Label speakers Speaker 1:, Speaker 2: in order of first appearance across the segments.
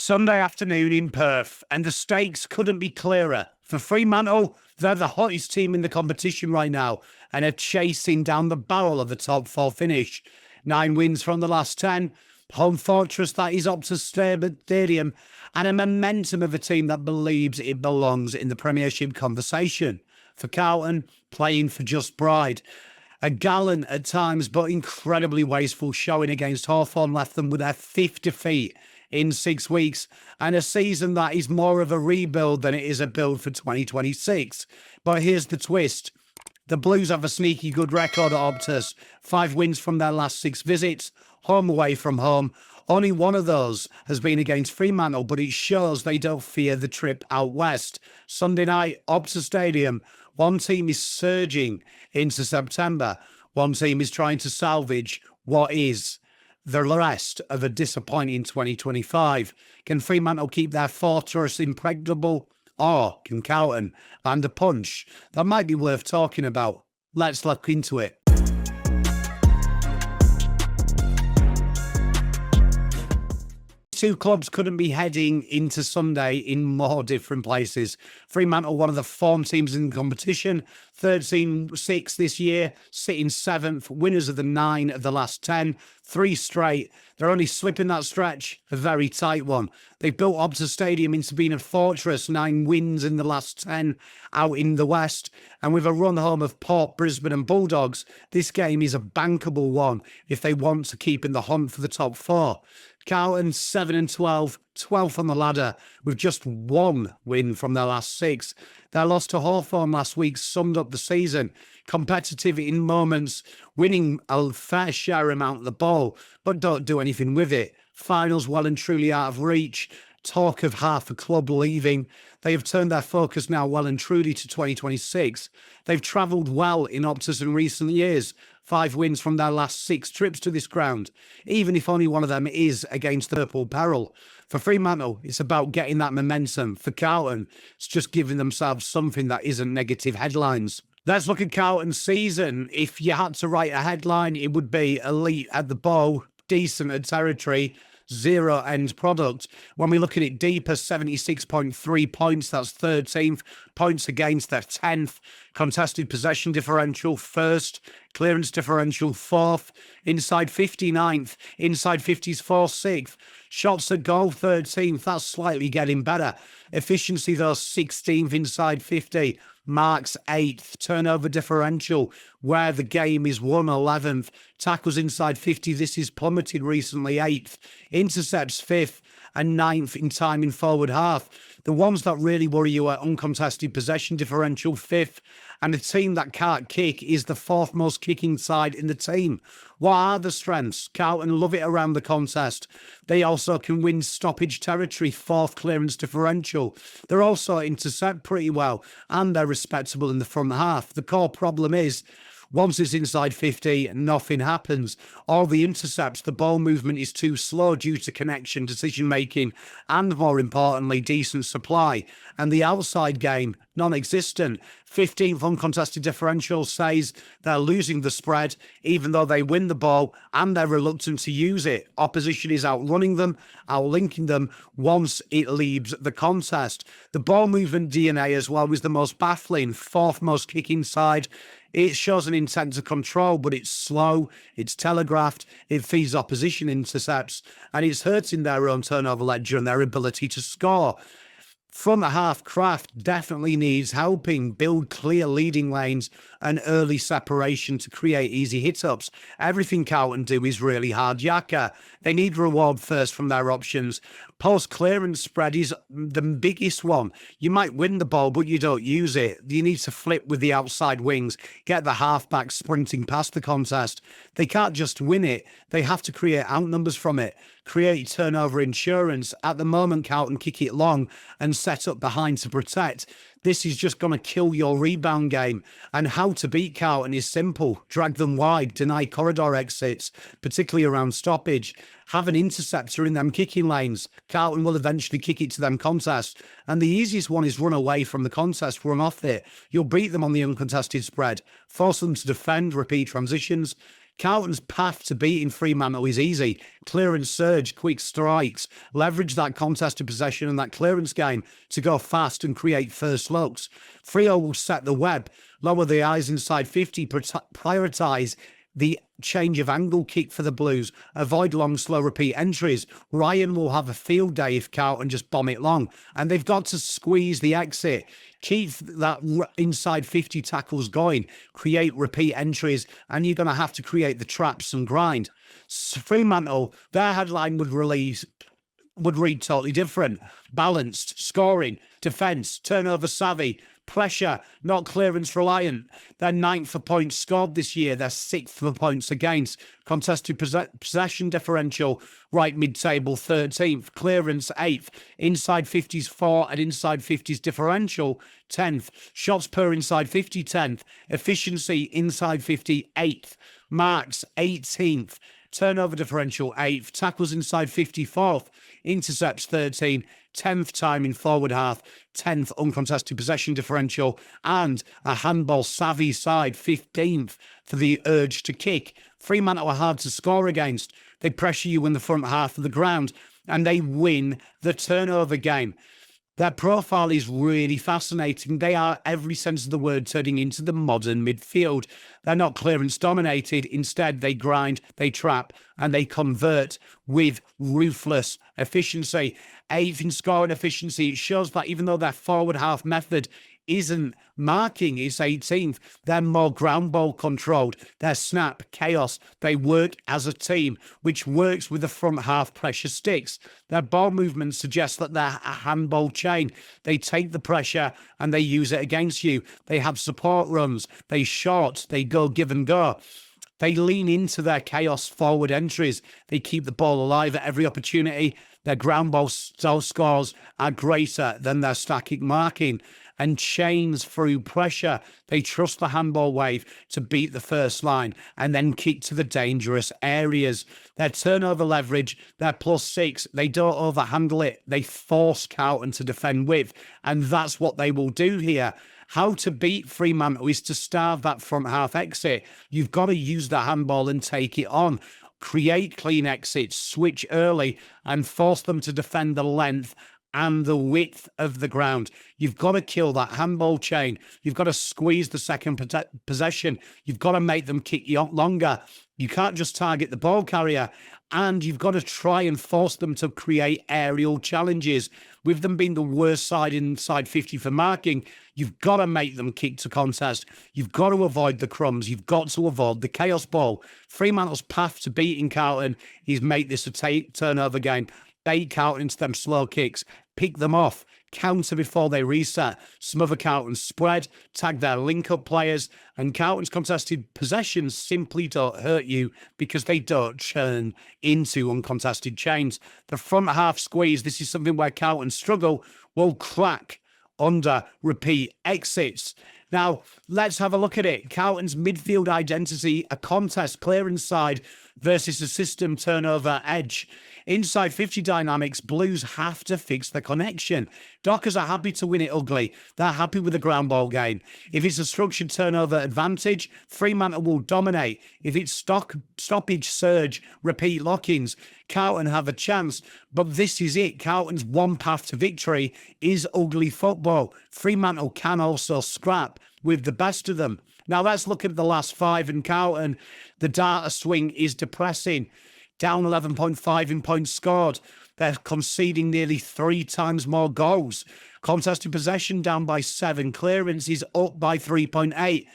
Speaker 1: Sunday afternoon in Perth, and the stakes couldn't be clearer. For Fremantle, they're the hottest team in the competition right now and are chasing down the barrel of the top four finish. 9 wins from the last 10, home fortress that is Optus Stadium, and a momentum of a team that believes it belongs in the Premiership conversation. For Carlton, playing for just pride. A gallant at times but incredibly wasteful showing against Hawthorn left them with their 5th defeat in 6 weeks, and a season that is more of a rebuild than it is a build for 2026. But here's the twist. The Blues have a sneaky good record at Optus. 5 wins from their last 6 visits, home away from home. Only one of those has been against Fremantle, but it shows they don't fear the trip out west. Sunday night, Optus Stadium. One team is surging into September. One team is trying to salvage what is the rest of a disappointing 2025. Can Fremantle keep their fortress impregnable? Or can Carlton land a punch? That might be worth talking about. Let's look into it. Two clubs couldn't be heading into Sunday in more different places. Fremantle, one of the form teams in the competition, 13-6 this year, sitting 7th, winners of the 9 of the last 10, 3 straight. They're only slipping that stretch, a very tight one. They've built Optus Stadium into being a fortress, 9 wins in the last 10 out in the west. And with a run home of Port, Brisbane and Bulldogs, this game is a bankable one if they want to keep in the hunt for the top 4. Carlton 7-12, 12th on the ladder with just 1 win from their last 6. Their loss to Hawthorn last week summed up the season. Competitive in moments, winning a fair share amount of the ball, but don't do anything with it. Finals well and truly out of reach. Talk of half a club leaving. They have turned their focus now well and truly to 2026. They've travelled well in Optus in recent years. 5 wins from their last 6 trips to this ground, even if only one of them is against the Purple Peril. For Fremantle, it's about getting that momentum. For Carlton, it's just giving themselves something that isn't negative headlines. Let's look at Carlton's season. If you had to write a headline, it would be elite at the ball, decent at territory, 0 end product. When we look at it deeper, 76.3 points, that's 13th. Points against, they're 10th. Contested possession differential, 1st. Clearance differential, 4th. Inside 59th. Inside 50s, 4th, 6th. Shots at goal, 13th. That's slightly getting better. Efficiency, though, 16th inside 50. Marks 8th, turnover differential, where the game is won 11th, tackles inside 50, this is plummeted recently 8th, intercepts 5th and 9th in time in forward half. The ones that really worry you are uncontested possession differential 5th, and a team that can't kick is the 4th most kicking side in the team. What are the strengths? Carlton love it around the contest. They also can win stoppage territory, 4th clearance differential. They're also intercept pretty well, and they're respectable in the front half. The core problem is, once it's inside 50, nothing happens. All the intercepts, the ball movement is too slow due to connection, decision-making, and more importantly, decent supply. And the outside game, non-existent. 15th uncontested differential says they're losing the spread, even though they win the ball, and they're reluctant to use it. Opposition is outrunning them, outlinking them once it leaves the contest. The ball movement DNA as well was the most baffling, 4th most kicking side. It shows an intent to control, but it's slow, it's telegraphed, it feeds opposition intercepts, and it's hurting their own turnover ledger and their ability to score. Front half craft definitely needs helping, build clear leading lanes and early separation to create easy hit-ups. Everything Carlton do is really hard yakka. They need reward first from their options. Post-clearance spread is the biggest one. You might win the ball, but you don't use it. You need to flip with the outside wings, get the halfback sprinting past the contest. They can't just win it. They have to create outnumbers from it, create turnover insurance. At the moment, Carlton kick it long and set up behind to protect. This is just going to kill your rebound game. And how to beat Carlton is simple. Drag them wide, deny corridor exits, particularly around stoppage. Have an interceptor in them kicking lanes. Carlton will eventually kick it to them contests. And the easiest one is run away from the contest, run off it. You'll beat them on the uncontested spread. Force them to defend, repeat transitions. Carlton's path to beating Fremantle is easy. Clearance surge, quick strikes, leverage that contested possession and that clearance game to go fast and create first looks. Freo will set the web, lower the eyes inside 50, prioritise the change of angle kick for the Blues, avoid long, slow repeat entries. Ryan will have a field day if Carlton just bomb it long, and they've got to squeeze the exit, keep that inside 50 tackles going, create repeat entries, and you're going to have to create the traps and grind. Fremantle, their headline would read totally different. Balanced, scoring, defence, turnover savvy, pressure, not clearance reliant. They're 9th for points scored this year. They're 6th for points against. Contested possession differential, right mid-table 13th. Clearance 8th. Inside 50s 4 and inside 50s differential 10th. Shots per inside 50 10th. Efficiency inside 50 8th. Marks 18th. Turnover differential 8th. Tackles inside 54th. Intercepts 13. 10th time in forward half, 10th uncontested possession differential, and a handball savvy side, 15th for the urge to kick. Fremantle are hard to score against. They pressure you in the front half of the ground, and they win the turnover game. Their profile is really fascinating. They are, every sense of the word, turning into the modern midfield. They're not clearance dominated. Instead, they grind, they trap, and they convert with ruthless efficiency. 8th in scoring efficiency. It shows that even though their forward half method isn't marking, it's 18th. They're more ground ball controlled. They're snap, chaos. They work as a team, which works with the front half pressure sticks. Their ball movements suggest that they're a handball chain. They take the pressure and they use it against you. They have support runs. They short. They go give and go. They lean into their chaos forward entries. They keep the ball alive at every opportunity. Their ground ball scores are greater than their static marking and chains through pressure. They trust the handball wave to beat the first line and then kick to the dangerous areas. Their turnover leverage, their +6, they don't overhandle it. They force Carlton to defend with, and that's what they will do here. How to beat Fremantle is to starve that front half exit. You've got to use the handball and take it on. Create clean exits, switch early, and force them to defend the length and the width of the ground. You've got to kill that handball chain. You've got to squeeze the second possession. You've got to make them kick you longer. You can't just target the ball carrier. And you've got to try and force them to create aerial challenges. With them being the worst side inside 50 for marking, you've got to make them kick to contest. You've got to avoid the crumbs. You've got to avoid the chaos ball. Fremantle's path to beating Carlton is make this a turnover game. Bait Carlton into them slow kicks. Pick them off. Counter before they reset. Smother Carlton's spread. Tag their link-up players. And Carlton's contested possessions simply don't hurt you because they don't churn into uncontested chains. The front half squeeze, this is something where Carlton struggle, will crack under repeat exits. Now, let's have a look at it. Carlton's midfield identity, a contest clearance side versus a system turnover edge. Inside 50 dynamics, Blues have to fix the connection. Dockers are happy to win it ugly. They're happy with the ground ball game. If it's a structured turnover advantage, Fremantle will dominate. If it's stoppage, surge, repeat lock-ins, Carlton have a chance. But this is it. Carlton's one path to victory is ugly football. Fremantle can also scrap with the best of them. Now let's look at the last 5 in Carlton. The data swing is depressing. Down 11.5 in points scored. They're conceding nearly 3 times more goals. Contested possession down by 7. Clearance is up by 3.8.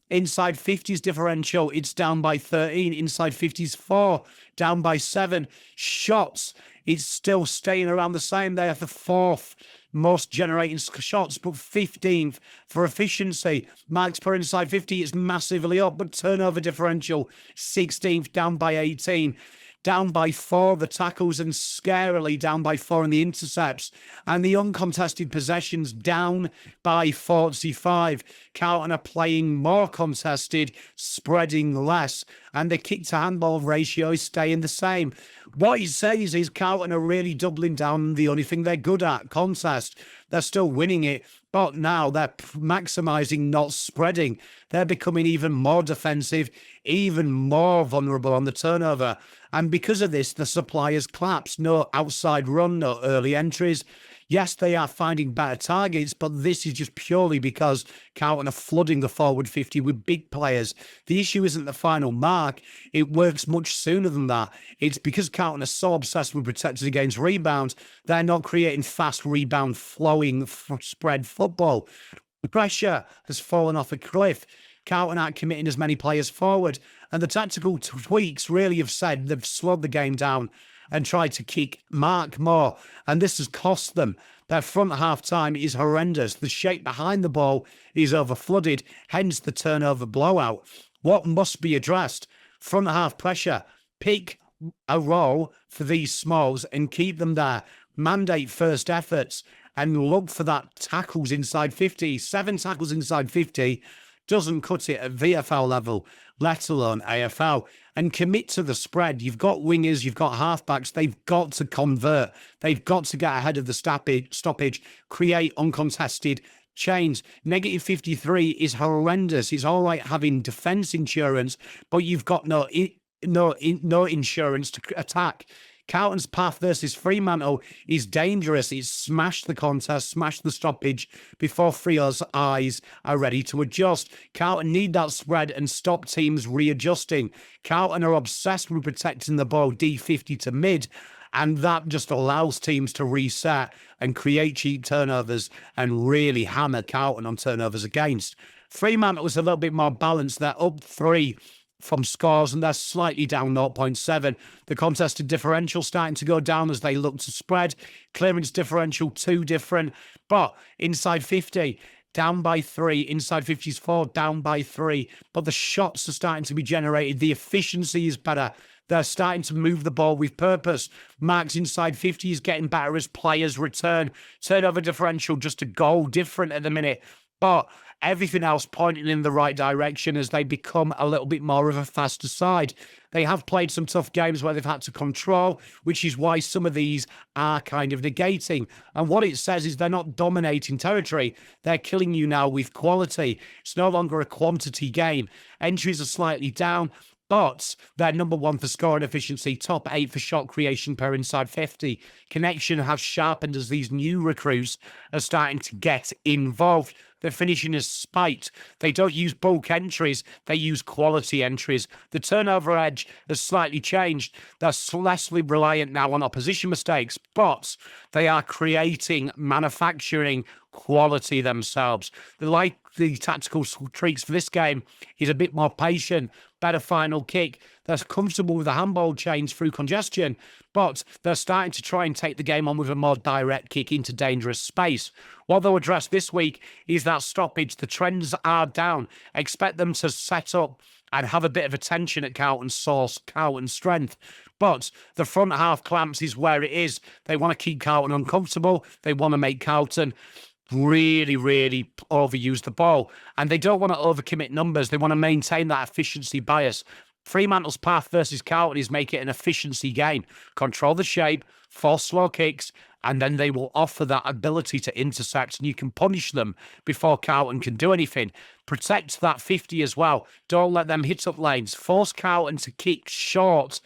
Speaker 1: Inside 50s differential, it's down by 13. Inside 50s 4, down by 7. Shots, it's still staying around the same. They have the 4th most generating shots, but 15th for efficiency. Marks per inside 50 is massively up, but turnover differential 16th, down by 18. down by 4 the tackles and scarily down by 4 in the intercepts. And the uncontested possessions down by 45. Carlton are playing more contested, spreading less, and the kick-to-handball ratio is staying the same. What he says is Carlton are really doubling down on the only thing they're good at, contest. They're still winning it, but now they're maximising, not spreading. They're becoming even more defensive, even more vulnerable on the turnover. And because of this, the supply has collapsed. No outside run, no early entries. Yes, they are finding better targets, but this is just purely because Carlton are flooding the forward 50 with big players. The issue isn't the final mark. It works much sooner than that. It's because Carlton are so obsessed with protected against rebounds, they're not creating fast rebound flowing spread football. The pressure has fallen off a cliff. Carlton aren't committing as many players forward, and the tactical tweaks really have said they've slowed the game down and tried to kick Mark more, and this has cost them. Their front half time is horrendous. The shape behind the ball is over flooded, hence the turnover blowout. What must be addressed? Front half pressure. Pick a role for these smalls and keep them there. Mandate first efforts and look for that tackles inside 50. 7 tackles inside 50 doesn't cut it at VFL level, let alone AFL. And commit to the spread. You've got wingers, you've got halfbacks. They've got to convert. They've got to get ahead of the stoppage, create uncontested chains. Negative 53 is horrendous. It's all right having defence insurance, but you've got no insurance to attack. Carlton's path versus Fremantle is dangerous. It's smashed the contest, smashed the stoppage before Freo's eyes are ready to adjust. Carlton need that spread and stop teams readjusting. Carlton are obsessed with protecting the ball D50 to mid, and that just allows teams to reset and create cheap turnovers and really hammer Carlton on turnovers against. Fremantle was a little bit more balanced. They're up 3 from scores, and they're slightly down 0.7. The contested differential starting to go down as they look to spread. Clearance differential 2 different, but inside 50 down by 3, inside 50's 4 down by 3, but the shots are starting to be generated. The efficiency is better. They're starting to move the ball with purpose. Marks inside 50 is getting better as players return. Turnover differential just a goal different at the minute, but everything else pointing in the right direction as they become a little bit more of a faster side. They have played some tough games where they've had to control, which is why some of these are kind of negating. And what it says is they're not dominating territory. They're killing you now with quality. It's no longer a quantity game. Entries are slightly down, but they're number 1 for scoring efficiency, top 8 for shot creation per inside 50. Connection has sharpened as these new recruits are starting to get involved. They're finishing as spite. They don't use bulk entries. They use quality entries. The turnover edge has slightly changed. They're less reliant now on opposition mistakes, but they are creating, manufacturing quality themselves. The tactical tweaks for this game is a bit more patient, better final kick. They're comfortable with the handball change through congestion, but they're starting to try and take the game on with a more direct kick into dangerous space. What they'll address this week is that stoppage. The trends are down. Expect them to set up and have a bit of attention at Carlton's source, Carlton's strength. But the front half clamps is where it is. They want to keep Carlton uncomfortable. They want to make Carlton really overuse the ball. And they don't want to overcommit numbers. They want to maintain that efficiency bias. Fremantle's path versus Carlton is make it an efficiency game. Control the shape, force slow kicks, and then they will offer that ability to intercept, and you can punish them before Carlton can do anything. Protect that 50 as well. Don't let them hit up lanes. Force Carlton to kick short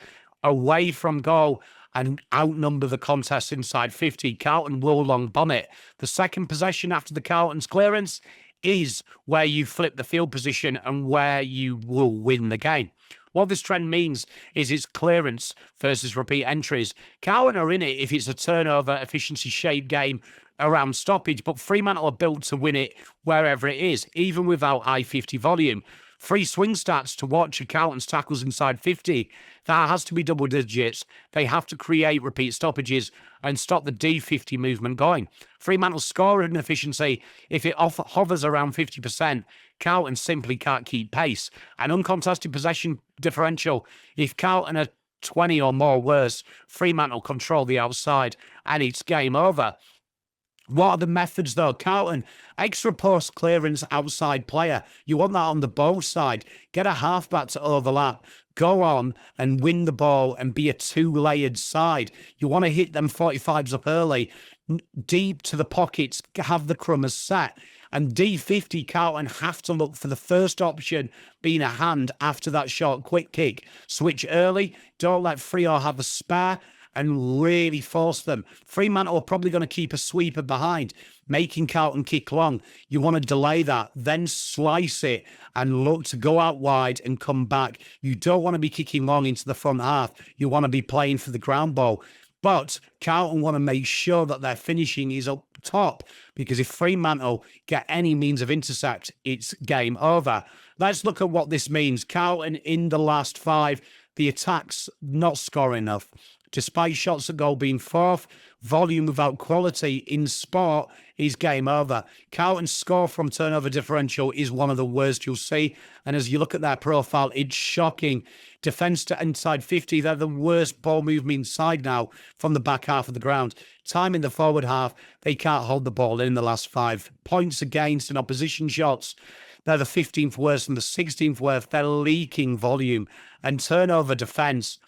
Speaker 1: away from goal and outnumber the contest inside 50. Carlton will long bomb it. The second possession after the Carlton's clearance is where you flip the field position and where you will win the game. What this trend means is it's clearance versus repeat entries. Carlton are in it if it's a turnover, efficiency shape game around stoppage, but Fremantle are built to win it wherever it is, even without high 50 volume. Free swing stats to watch are Carlton's tackles inside 50. That has to be double digits. They have to create repeat stoppages and stop the D50 movement going. Fremantle's scoring efficiency, if it hovers around 50%, Carlton simply can't keep pace. An uncontested possession differential, if Carlton are 20 or more worse. Fremantle control the outside, and it's game over. What are the methods, though? Carlton, extra post clearance outside player. You want that on the ball side. Get a halfback to overlap. Go on and win the ball and be a two-layered side. You want to hit them 45s up early, deep to the pockets, have the crummers set. And D50, Carlton have to look for the first option being a hand after that short quick kick. Switch early. Don't let Freo have a spare and really force them. Fremantle are probably going to keep a sweeper behind, making Carlton kick long. You want to delay that, then slice it and look to go out wide and come back. You don't want to be kicking long into the front half. You want to be playing for the ground ball. But Carlton want to make sure that their finishing is up top, because if Fremantle get any means of intercept, it's game over. Let's look at what this means. Carlton in the last 5, the attacks not scoring enough. Despite shots at goal being 4th, volume without quality in sport is game over. Carlton's score from turnover differential is one of the worst you'll see. And as you look at their profile, it's shocking. Defence to inside 50, they're the worst ball movement side now from the back half of the ground. Time in the forward half, they can't hold the ball in the last 5. Points against and opposition shots, they're the 15th worst and the 16th worst. They're leaking volume. And turnover defence,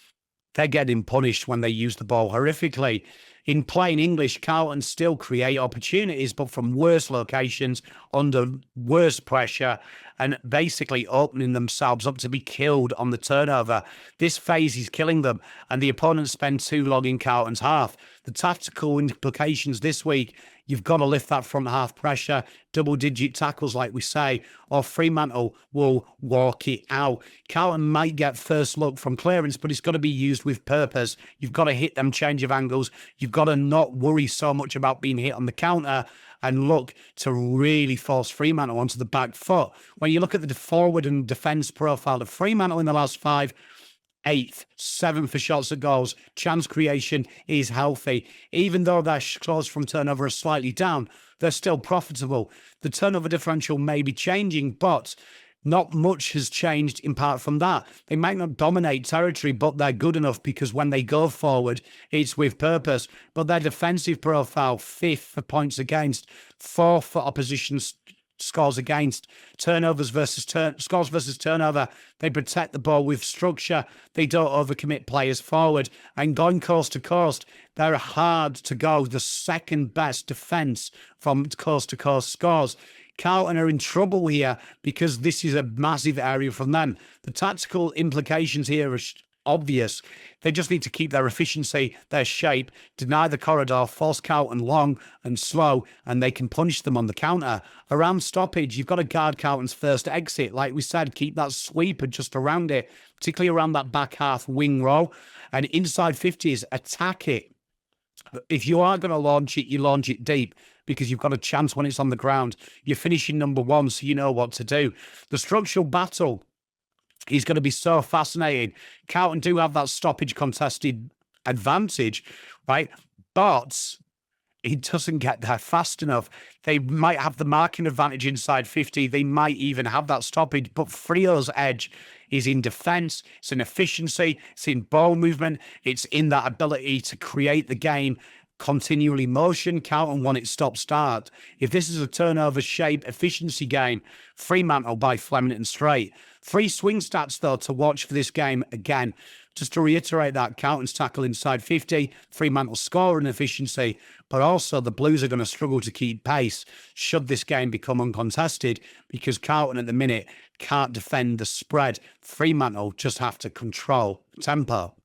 Speaker 1: they're getting punished when they use the ball horrifically. In plain English, Carlton still create opportunities, but from worse locations, under worse pressure, and basically opening themselves up to be killed on the turnover. This phase is killing them, and the opponents spend too long in Carlton's half. The tactical implications this week, you've got to lift that front half pressure, double-digit tackles like we say, or Fremantle will walk it out. Carlton might get first look from clearance, but it's got to be used with purpose. You've got to hit them change of angles. You've got to not worry so much about being hit on the counter and look to really force Fremantle onto the back foot. When you look at the forward and defence profile of Fremantle in the last 5, 8th, 7th for shots at goals. Chance creation is healthy. Even though their scores from turnover are slightly down, they're still profitable. The turnover differential may be changing, but not much has changed in part from that. They might not dominate territory, but they're good enough because when they go forward, it's with purpose. But their defensive profile, 5th for points against, 4th for opposition scores against, turnovers versus scores versus turnover. They protect the ball with structure. They don't overcommit players forward. And going coast to coast, they're hard to go. The second best defence from coast to coast scores. Carlton are in trouble here because this is a massive area from them. The tactical implications here are obvious. They just need to keep their efficiency, their shape, deny the corridor, force Carlton long and slow, and they can punish them on the counter. Around stoppage, you've got to guard Carlton's first exit. Like we said, keep that sweeper just around it, particularly around that back half wing row. And inside 50s, attack it. If you are going to launch it, you launch it deep because you've got a chance when it's on the ground. You're finishing number 1, so you know what to do. The structural battle is going to be so fascinating. Carlton do have that stoppage contested advantage, right? But it doesn't get there fast enough. They might have the marking advantage inside 50. They might even have that stoppage. But Freo's edge is in defence. It's in efficiency. It's in ball movement. It's in that ability to create the game continually motion. Carlton want it stop-start. If this is a turnover shape efficiency game, Fremantle by Fleming and straight. 3 swing stats, though, to watch for this game again. Just to reiterate that, Carlton's tackle inside 50, Fremantle score and efficiency, but also the Blues are going to struggle to keep pace should this game become uncontested because Carlton at the minute can't defend the spread. Fremantle just have to control tempo.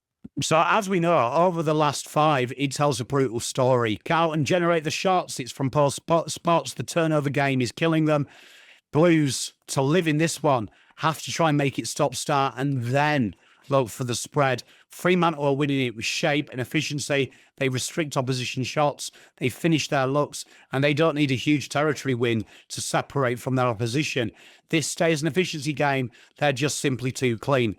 Speaker 1: So as we know, over the last 5, it tells a brutal story. Carlton generate the shots. It's from post spots. The turnover game is killing them. Blues, to live in this one, have to try and make it stop-start and then look for the spread. Fremantle are winning it with shape and efficiency. They restrict opposition shots. They finish their looks, and they don't need a huge territory win to separate from their opposition. This stays an efficiency game. They're just simply too clean.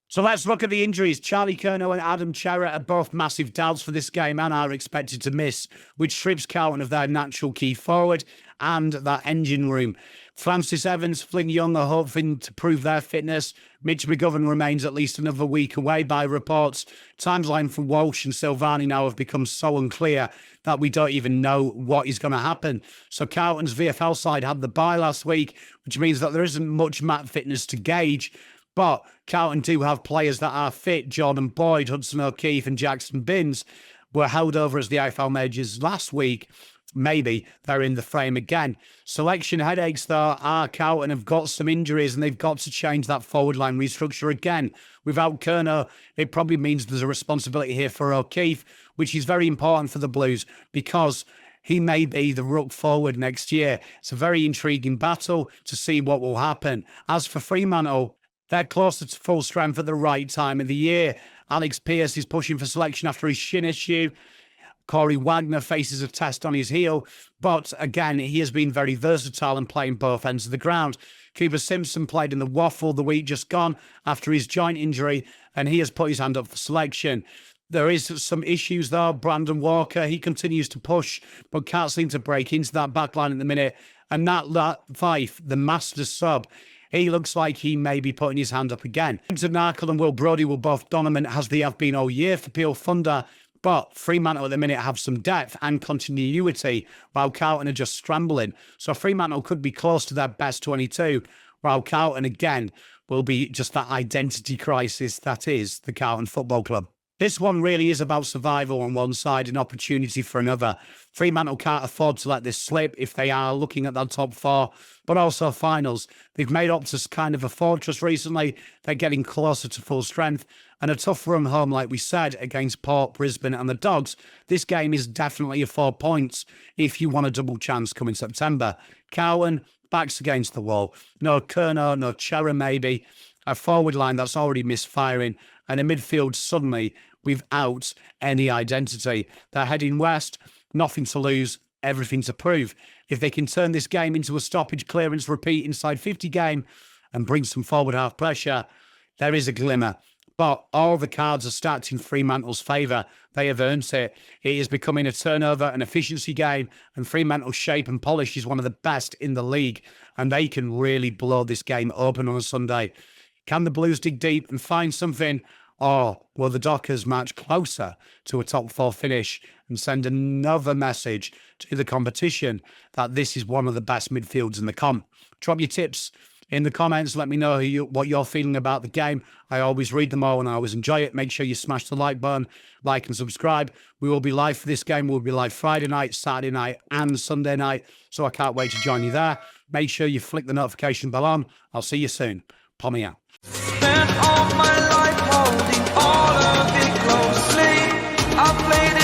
Speaker 1: So let's look at the injuries. Charlie Curnow and Adam Cerra are both massive doubts for this game and are expected to miss, which strips Carlton of their natural key forward. and that engine room. Francis Evans, Flynn Young are hoping to prove their fitness. Mitch McGovern remains at least another week away by reports. Timeline from Walsh and Silvani now have become so unclear that we don't even know what is going to happen. So Carlton's VFL side had the bye last week, which means that there isn't much mat fitness to gauge. But Carlton do have players that are fit. Jordan Boyd, Hudson O'Keefe and Jackson Binns were held over as the AFL majors last week. Maybe they're in the frame again. Selection headaches, though, are Carlton have got some injuries and they've got to change that forward line restructure again. Without Curnow, it probably means there's a responsibility here for O'Keefe, which is very important for the Blues because he may be the ruck forward next year. It's a very intriguing battle to see what will happen. As for Fremantle, they're closer to full strength at the right time of the year. Alex Pearce is pushing for selection after his shin issue. Corey Wagner faces a test on his heel, but again, he has been very versatile and playing both ends of the ground. Cooper Simpson played in the Waffle the week just gone after his joint injury, and he has put his hand up for selection. There is some issues though. Brandon Walker, he continues to push, but can't seem to break into that back line at the minute. And Nat Fife, the master sub, he looks like he may be putting his hand up again. Narkle and Will Brodie will both dominant as they have been all year for Peel Thunder. But Fremantle at the minute have some depth and continuity, while Carlton are just scrambling. So Fremantle could be close to their best 22, while Carlton again will be just that identity crisis that is the Carlton Football Club. This one really is about survival on one side and opportunity for another. Fremantle can't afford to let this slip if they are looking at that top four, but also finals. They've made Optus kind of a fortress recently. They're getting closer to full strength. And a tough run home, like we said, against Port, Brisbane and the Dogs. This game is definitely a 4 points if you want a double chance coming September. Carlton, backs against the wall. No Curnow, no Cerra maybe. A forward line that's already misfiring. And a midfield suddenly without any identity. They're heading west, nothing to lose, everything to prove. If they can turn this game into a stoppage clearance repeat inside 50 game and bring some forward half pressure, there is a glimmer. But all the cards are stacked in Fremantle's favour. They have earned it. It is becoming a turnover and efficiency game, and Fremantle's shape and polish is one of the best in the league, and they can really blow this game open on a Sunday. Can the Blues dig deep and find something, or will the Dockers march closer to a top four finish and send another message to the competition that this is one of the best midfields in the comp? Drop your tips in the comments. Let me know what you're feeling about the game. I always read them all and I always enjoy it. Make sure you smash the like button, like and subscribe. We will be live for this game. We'll be live Friday night, Saturday night and Sunday night. So I can't wait to join you there. Make sure you flick the notification bell on. I'll see you soon. Pommy out.
Speaker 2: Spent all my life holding all of it closely. I played